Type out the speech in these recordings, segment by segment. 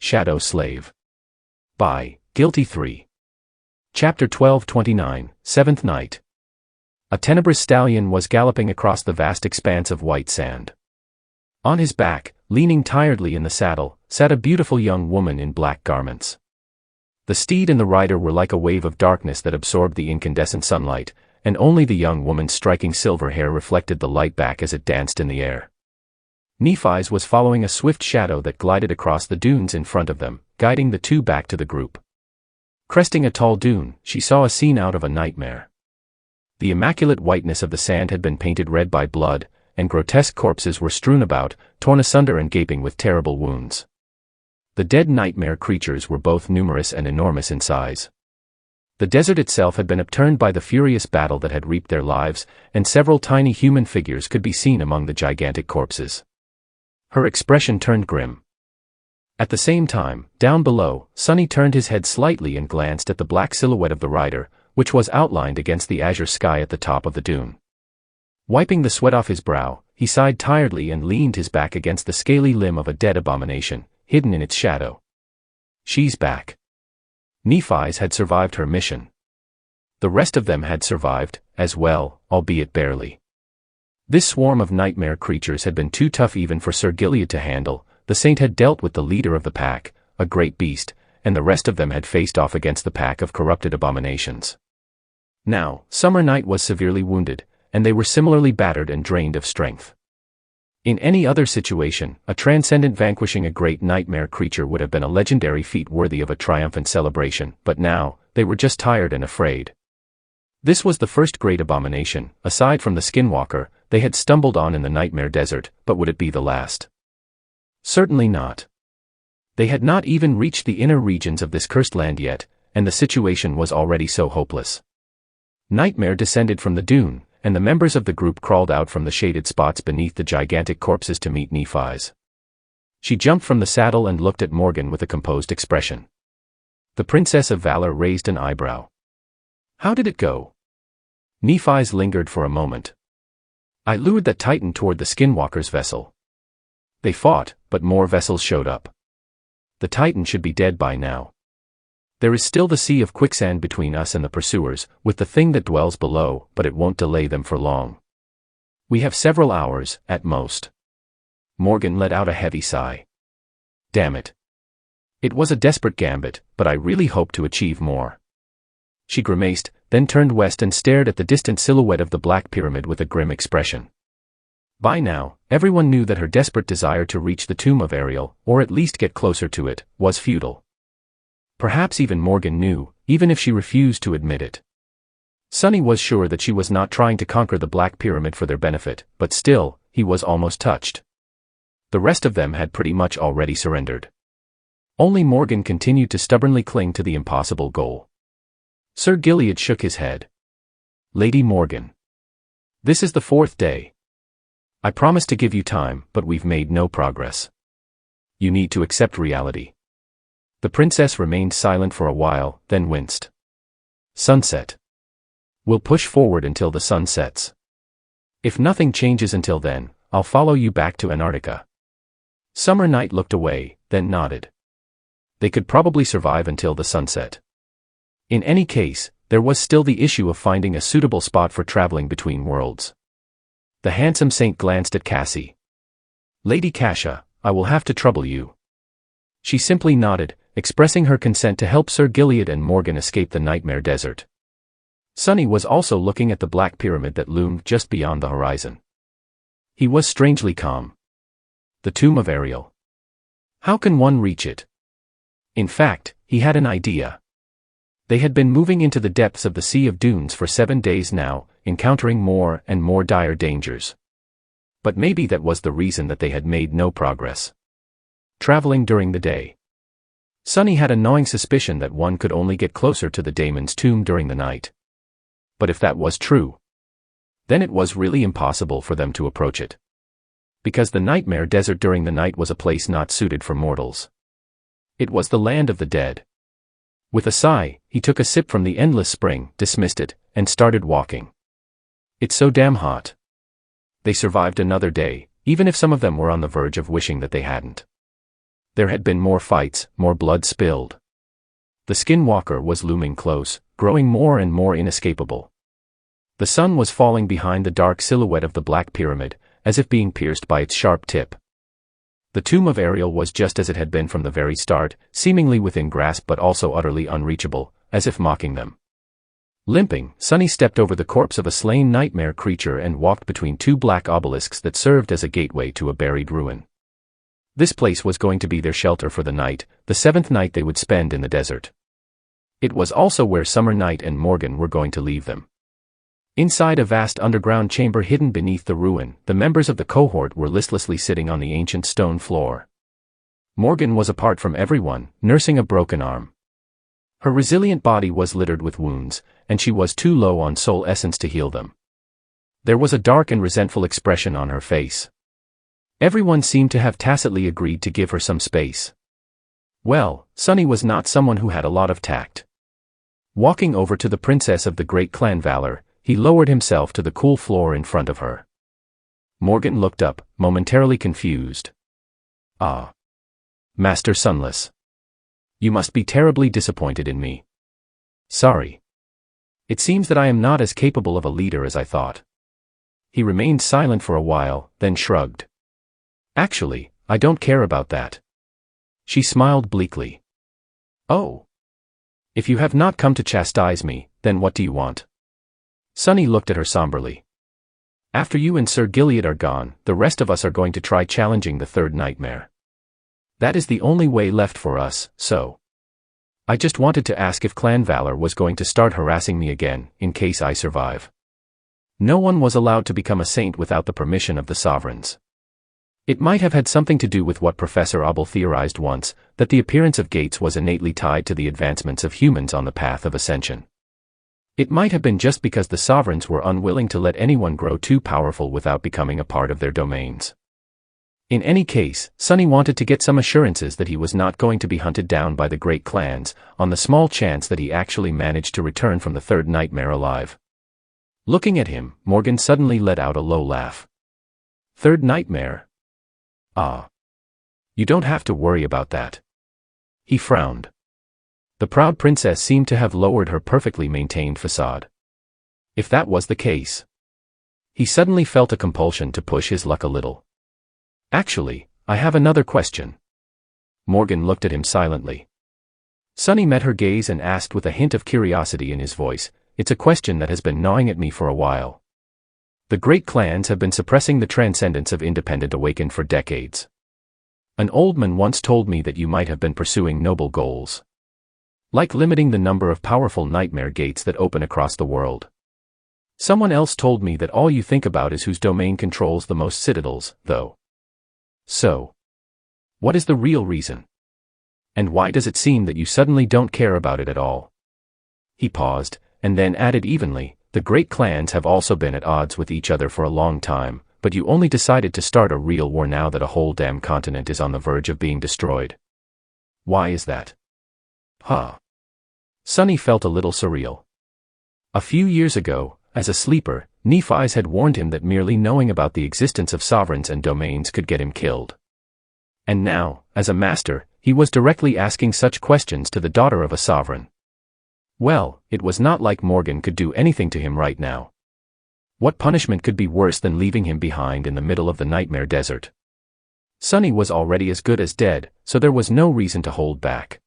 Shadow Slave. By Guiltythree. Chapter 1229, Seventh Night. A tenebrous stallion was galloping across the vast expanse of white sand. On his back, leaning tiredly in the saddle, sat a beautiful young woman in black garments. The steed and the rider were like a wave of darkness that absorbed the incandescent sunlight, and only the young woman's striking silver hair reflected the light back as it danced in the air. Nephi's was following a swift shadow that glided across the dunes in front of them, guiding the two back to the group. Cresting a tall dune, she saw a scene out of a nightmare. The immaculate whiteness of the sand had been painted red by blood, and grotesque corpses were strewn about, torn asunder and gaping with terrible wounds. The dead nightmare creatures were both numerous and enormous in size. The desert itself had been upturned by the furious battle that had reaped their lives, and several tiny human figures could be seen among the gigantic corpses. Her expression turned grim. At the same time, down below, Sunny turned his head slightly and glanced at the black silhouette of the rider, which was outlined against the azure sky at the top of the dune. Wiping the sweat off his brow, he sighed tiredly and leaned his back against the scaly limb of a dead abomination, hidden in its shadow. She's back. Nephi's had survived her mission. The rest of them had survived, as well, albeit barely. This swarm of nightmare creatures had been too tough even for Sir Gilead to handle. The saint had dealt with the leader of the pack, a great beast, and the rest of them had faced off against the pack of corrupted abominations. Now, Summer Night was severely wounded, and they were similarly battered and drained of strength. In any other situation, a transcendent vanquishing a great nightmare creature would have been a legendary feat worthy of a triumphant celebration, but now, they were just tired and afraid. This was the first great abomination, aside from the Skinwalker, they had stumbled on in the nightmare desert, but would it be the last? Certainly not. They had not even reached the inner regions of this cursed land yet, and the situation was already so hopeless. Nightmare descended from the dune, and the members of the group crawled out from the shaded spots beneath the gigantic corpses to meet Nephi's. She jumped from the saddle and looked at Morgan with a composed expression. The Princess of Valor raised an eyebrow. How did it go? Nephi's lingered for a moment. I lured that titan toward the Skinwalker's vessel. They fought, but more vessels showed up. The titan should be dead by now. There is still the sea of quicksand between us and the pursuers, with the thing that dwells below, but it won't delay them for long. We have several hours, at most. Morgan let out a heavy sigh. Damn it. It was a desperate gambit, but I really hoped to achieve more. She grimaced, then turned west and stared at the distant silhouette of the Black Pyramid with a grim expression. By now, everyone knew that her desperate desire to reach the tomb of Ariel, or at least get closer to it, was futile. Perhaps even Morgan knew, even if she refused to admit it. Sunny was sure that she was not trying to conquer the Black Pyramid for their benefit, but still, he was almost touched. The rest of them had pretty much already surrendered. Only Morgan continued to stubbornly cling to the impossible goal. Sir Gilead shook his head. Lady Morgan. This is the fourth day. I promised to give you time, but we've made no progress. You need to accept reality. The princess remained silent for a while, then winced. Sunset. We'll push forward until the sun sets. If nothing changes until then, I'll follow you back to Antarctica. Summer Night looked away, then nodded. They could probably survive until the sunset. In any case, there was still the issue of finding a suitable spot for traveling between worlds. The handsome saint glanced at Cassie. Lady Cassia, I will have to trouble you. She simply nodded, expressing her consent to help Sir Gilead and Morgan escape the nightmare desert. Sunny was also looking at the Black Pyramid that loomed just beyond the horizon. He was strangely calm. The tomb of Ariel. How can one reach it? In fact, he had an idea. They had been moving into the depths of the Sea of Dunes for 7 days now, encountering more and more dire dangers. But maybe that was the reason that they had made no progress. Traveling during the day. Sunny had a gnawing suspicion that one could only get closer to the daemon's tomb during the night. But if that was true, then it was really impossible for them to approach it. Because the nightmare desert during the night was a place not suited for mortals. It was the land of the dead. With a sigh, he took a sip from the endless spring, dismissed it, and started walking. It's so damn hot. They survived another day, even if some of them were on the verge of wishing that they hadn't. There had been more fights, more blood spilled. The Skinwalker was looming close, growing more and more inescapable. The sun was falling behind the dark silhouette of the Black Pyramid, as if being pierced by its sharp tip. The tomb of Ariel was just as it had been from the very start, seemingly within grasp but also utterly unreachable, as if mocking them. Limping, Sunny stepped over the corpse of a slain nightmare creature and walked between two black obelisks that served as a gateway to a buried ruin. This place was going to be their shelter for the night, the 7th night they would spend in the desert. It was also where Summer Night and Morgan were going to leave them. Inside a vast underground chamber hidden beneath the ruin, the members of the cohort were listlessly sitting on the ancient stone floor. Morgan was apart from everyone, nursing a broken arm. Her resilient body was littered with wounds, and she was too low on soul essence to heal them. There was a dark and resentful expression on her face. Everyone seemed to have tacitly agreed to give her some space. Well, Sunny was not someone who had a lot of tact. Walking over to the princess of the great clan Valor, he lowered himself to the cool floor in front of her. Morgan looked up, momentarily confused. Ah. Master Sunless. You must be terribly disappointed in me. Sorry. It seems that I am not as capable of a leader as I thought. He remained silent for a while, then shrugged. Actually, I don't care about that. She smiled bleakly. Oh. If you have not come to chastise me, then what do you want? Sunny looked at her somberly. After you and Sir Gilead are gone, the rest of us are going to try challenging the 3rd nightmare. That is the only way left for us, so. I just wanted to ask if Clan Valor was going to start harassing me again, in case I survive. No one was allowed to become a saint without the permission of the sovereigns. It might have had something to do with what Professor Abel theorized once, that the appearance of gates was innately tied to the advancements of humans on the path of ascension. It might have been just because the sovereigns were unwilling to let anyone grow too powerful without becoming a part of their domains. In any case, Sunny wanted to get some assurances that he was not going to be hunted down by the great clans, on the small chance that he actually managed to return from the 3rd nightmare alive. Looking at him, Morgan suddenly let out a low laugh. 3rd nightmare? Ah. You don't have to worry about that. He frowned. The proud princess seemed to have lowered her perfectly maintained facade. If that was the case. He suddenly felt a compulsion to push his luck a little. Actually, I have another question. Morgan looked at him silently. Sunny met her gaze and asked with a hint of curiosity in his voice, "It's a question that has been gnawing at me for a while. The great clans have been suppressing the transcendence of independent awakened for decades. An old man once told me that you might have been pursuing noble goals. Like limiting the number of powerful nightmare gates that open across the world. Someone else told me that all you think about is whose domain controls the most citadels, though. So. What is the real reason? And why does it seem that you suddenly don't care about it at all?" He paused, and then added evenly, "The great clans have also been at odds with each other for a long time, but you only decided to start a real war now that a whole damn continent is on the verge of being destroyed. Why is that?" Huh. Sunny felt a little surreal. A few years ago, as a sleeper, Nephi's had warned him that merely knowing about the existence of sovereigns and domains could get him killed. And now, as a master, he was directly asking such questions to the daughter of a sovereign. Well, it was not like Morgan could do anything to him right now. What punishment could be worse than leaving him behind in the middle of the nightmare desert? Sunny was already as good as dead, so there was no reason to hold back.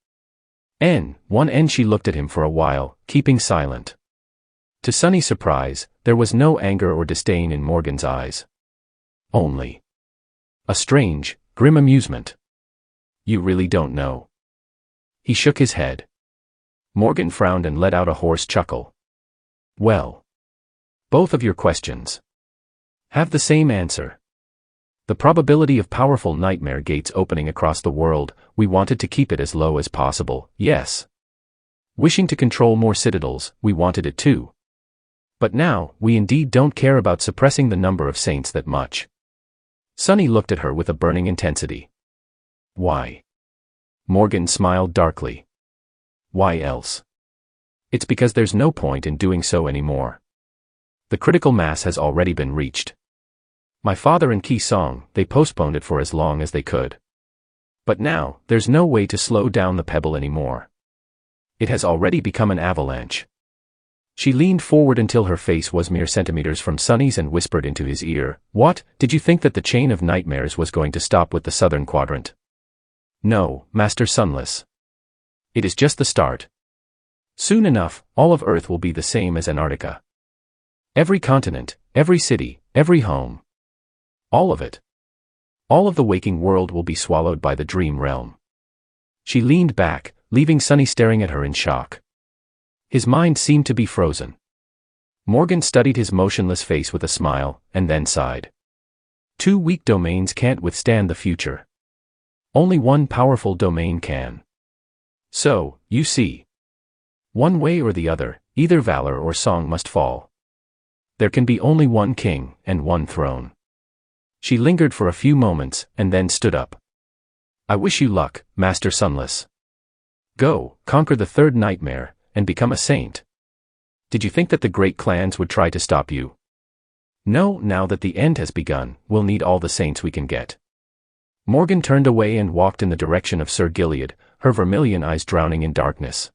She looked at him for a while, keeping silent. To Sunny's surprise, there was no anger or disdain in Morgan's eyes. Only a strange, grim amusement. "You really don't know." He shook his head. Morgan frowned and let out a hoarse chuckle. "Well. Both of your questions have the same answer. The probability of powerful nightmare gates opening across the world, we wanted to keep it as low as possible, yes. Wishing to control more citadels, we wanted it too. But now, we indeed don't care about suppressing the number of saints that much." Sunny looked at her with a burning intensity. "Why?" Morgan smiled darkly. "Why else? It's because there's no point in doing so anymore. The critical mass has already been reached. My father and Ki Song, they postponed it for as long as they could. But now, there's no way to slow down the pebble anymore. It has already become an avalanche. She leaned forward until her face was mere centimeters from Sunny's and whispered into his ear, "What, did you think that the chain of nightmares was going to stop with the southern quadrant?" "No, Master Sunless. It is just the start. Soon enough, all of Earth will be the same as Antarctica. Every continent, every city, every home. All of it. All of the waking world will be swallowed by the dream realm." She leaned back, leaving Sunny staring at her in shock. His mind seemed to be frozen. Morgan studied his motionless face with a smile, and then sighed. 2 weak domains can't withstand the future. Only one powerful domain can. So, you see. One way or the other, either valor or song must fall. There can be only one king, and one throne. She lingered for a few moments, and then stood up. "I wish you luck, Master Sunless. Go, conquer the third nightmare, and become a saint. Did you think that the great clans would try to stop you? No, now that the end has begun, we'll need all the saints we can get." Morgan turned away and walked in the direction of Sir Gilead, her vermilion eyes drowning in darkness.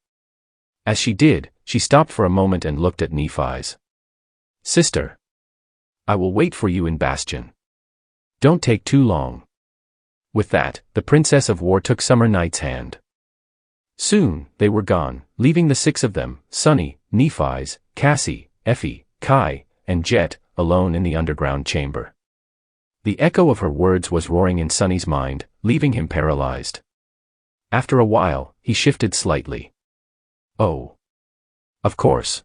As she did, she stopped for a moment and looked at Nephi's. "Sister. I will wait for you in Bastion. Don't take too long." With that, the Princess of War took Summer Night's hand. Soon, they were gone, leaving the 6 of them, Sunny, Nephi's, Cassie, Effie, Kai, and Jet, alone in the underground chamber. The echo of her words was roaring in Sunny's mind, leaving him paralyzed. After a while, he shifted slightly. Oh. Of course.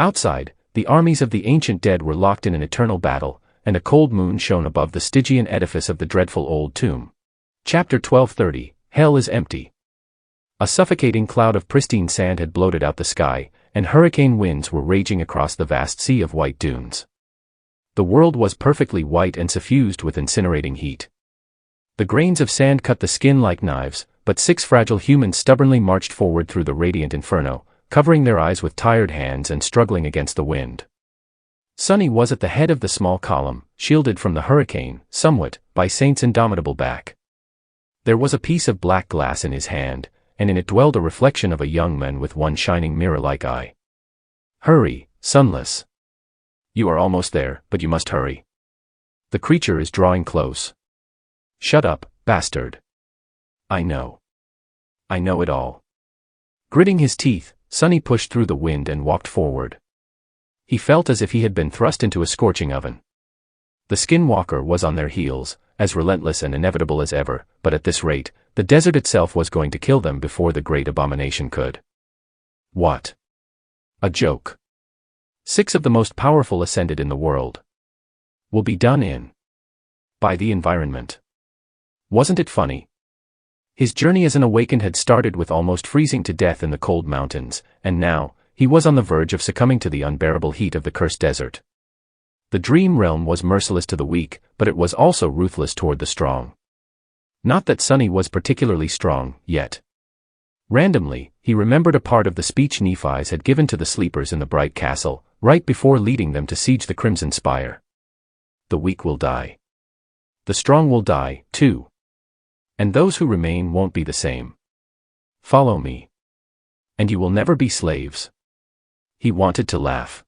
Outside, the armies of the ancient dead were locked in an eternal battle, and a cold moon shone above the Stygian edifice of the dreadful old tomb. Chapter 1230, Hell is Empty. A suffocating cloud of pristine sand had bloated out the sky, and hurricane winds were raging across the vast sea of white dunes. The world was perfectly white and suffused with incinerating heat. The grains of sand cut the skin like knives, but 6 fragile humans stubbornly marched forward through the radiant inferno, covering their eyes with tired hands and struggling against the wind. Sunny was at the head of the small column, shielded from the hurricane, somewhat, by Saint's indomitable back. There was a piece of black glass in his hand, and in it dwelled a reflection of a young man with one shining mirror-like eye. "Hurry, Sunless. You are almost there, but you must hurry. The creature is drawing close." "Shut up, bastard. I know. I know it all." Gritting his teeth, Sunny pushed through the wind and walked forward. He felt as if he had been thrust into a scorching oven. The Skinwalker was on their heels, as relentless and inevitable as ever, but at this rate, the desert itself was going to kill them before the great abomination could. What? A joke. 6 of the most powerful ascended in the world. Will be done in. By the environment. Wasn't it funny? His journey as an awakened had started with almost freezing to death in the cold mountains, and now, he was on the verge of succumbing to the unbearable heat of the cursed desert. The dream realm was merciless to the weak, but it was also ruthless toward the strong. Not that Sunny was particularly strong, yet. Randomly, he remembered a part of the speech Nephi's had given to the sleepers in the bright castle, right before leading them to siege the Crimson Spire. The weak will die. The strong will die, too. And those who remain won't be the same. Follow me. And you will never be slaves. He wanted to laugh.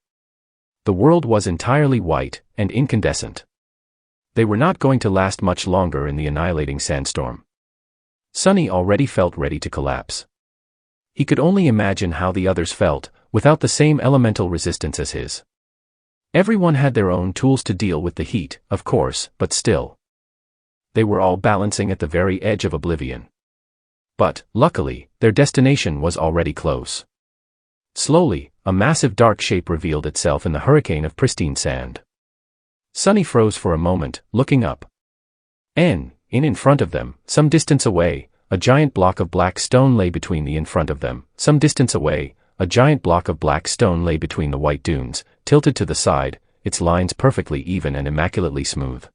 The world was entirely white and incandescent. They were not going to last much longer in the annihilating sandstorm. Sunny already felt ready to collapse. He could only imagine how the others felt, without the same elemental resistance as his. Everyone had their own tools to deal with the heat, of course, but still. They were all balancing at the very edge of oblivion. But, luckily, their destination was already close. Slowly, a massive dark shape revealed itself in the hurricane of pristine sand. Sunny froze for a moment, looking up. In front of them, some distance away, a giant block of black stone lay between the in front of them, some distance away, a giant block of black stone lay between the white dunes, tilted to the side, its lines perfectly even and immaculately smooth.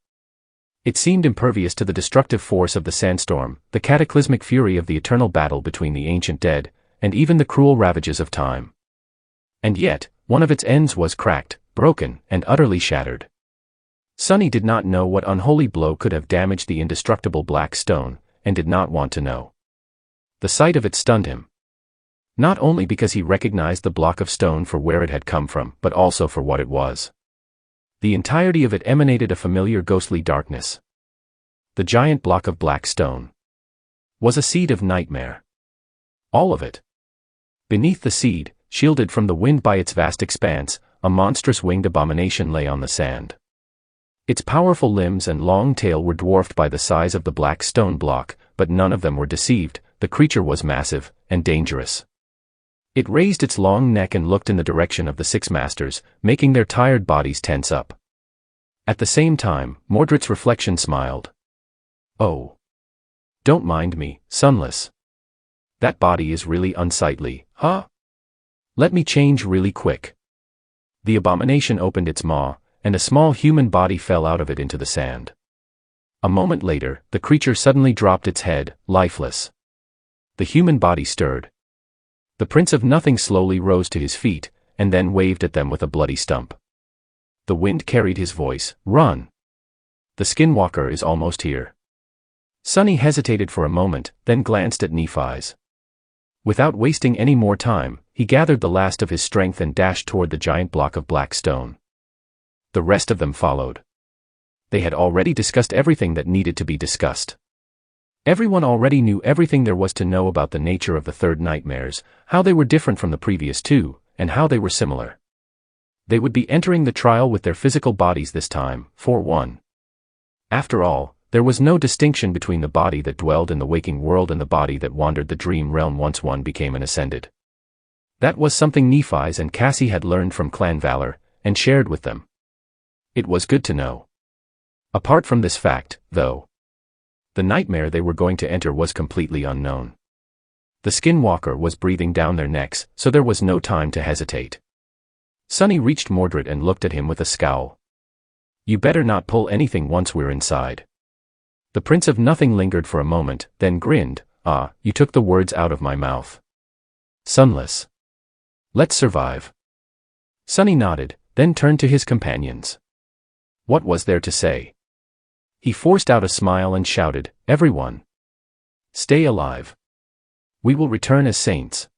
It seemed impervious to the destructive force of the sandstorm, the cataclysmic fury of the eternal battle between the ancient dead, and even the cruel ravages of time. And yet, one of its ends was cracked, broken, and utterly shattered. Sunny did not know what unholy blow could have damaged the indestructible black stone, and did not want to know. The sight of it stunned him. Not only because he recognized the block of stone for where it had come from, but also for what it was. The entirety of it emanated a familiar ghostly darkness. The giant block of black stone was a seed of nightmare. All of it. Beneath the seed, shielded from the wind by its vast expanse, a monstrous winged abomination lay on the sand. Its powerful limbs and long tail were dwarfed by the size of the black stone block, but none of them were deceived. The creature was massive and dangerous. It raised its long neck and looked in the direction of the six masters, making their tired bodies tense up. At the same time, Mordred's reflection smiled. Oh. Don't mind me, Sunless. That body is really unsightly, huh? Let me change really quick. The abomination opened its maw, and a small human body fell out of it into the sand. A moment later, the creature suddenly dropped its head, lifeless. The human body stirred. The Prince of Nothing slowly rose to his feet, and then waved at them with a bloody stump. The wind carried his voice, "Run! The Skinwalker is almost here." Sunny hesitated for a moment, then glanced at Nephi's. Without wasting any more time, he gathered the last of his strength and dashed toward the giant block of black stone. The rest of them followed. They had already discussed everything that needed to be discussed. Everyone already knew everything there was to know about the nature of the third nightmares, how they were different from the previous two, and how they were similar. They would be entering the trial with their physical bodies this time, for one. After all, there was no distinction between the body that dwelled in the waking world and the body that wandered the dream realm once one became an ascended. That was something Nephi's and Cassie had learned from Clan Valor, and shared with them. It was good to know. Apart from this fact, though, the nightmare they were going to enter was completely unknown. The Skinwalker was breathing down their necks, so there was no time to hesitate. Sunny reached Mordred and looked at him with a scowl. "You better not pull anything once we're inside." The Prince of Nothing lingered for a moment, then grinned. "Ah, you took the words out of my mouth. Sunless. Let's survive." Sunny nodded, then turned to his companions. What was there to say? He forced out a smile and shouted, "Everyone! Stay alive. We will return as saints."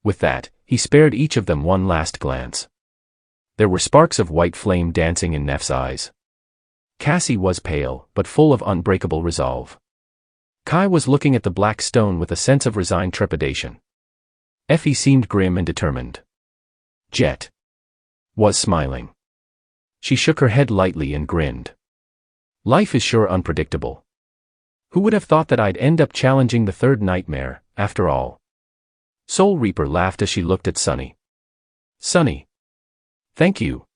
With that, he spared each of them one last glance. There were sparks of white flame dancing in Neff's eyes. Cassie was pale, but full of unbreakable resolve. Kai was looking at the black stone with a sense of resigned trepidation. Effie seemed grim and determined. Jet was smiling. She shook her head lightly and grinned. Life is sure unpredictable. Who would have thought that I'd end up challenging the third nightmare, after all? Soul Reaper laughed as she looked at Sunny. "Sunny. Thank you."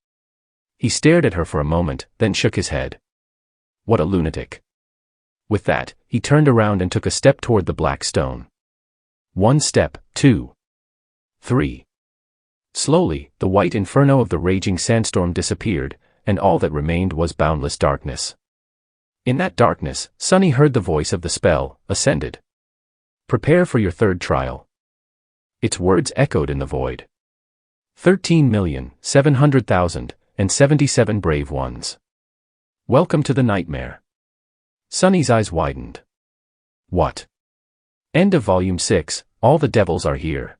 He stared at her for a moment, then shook his head. What a lunatic. With that, he turned around and took a step toward the black stone. 1 step, 2. 3. Slowly, the white inferno of the raging sandstorm disappeared, and all that remained was boundless darkness. In that darkness, Sunny heard the voice of the spell, ascended. "Prepare for your third trial." Its words echoed in the void. 13,700,077 brave ones. Welcome to the nightmare. Sunny's eyes widened. What? End of Volume 6, All the Devils Are Here.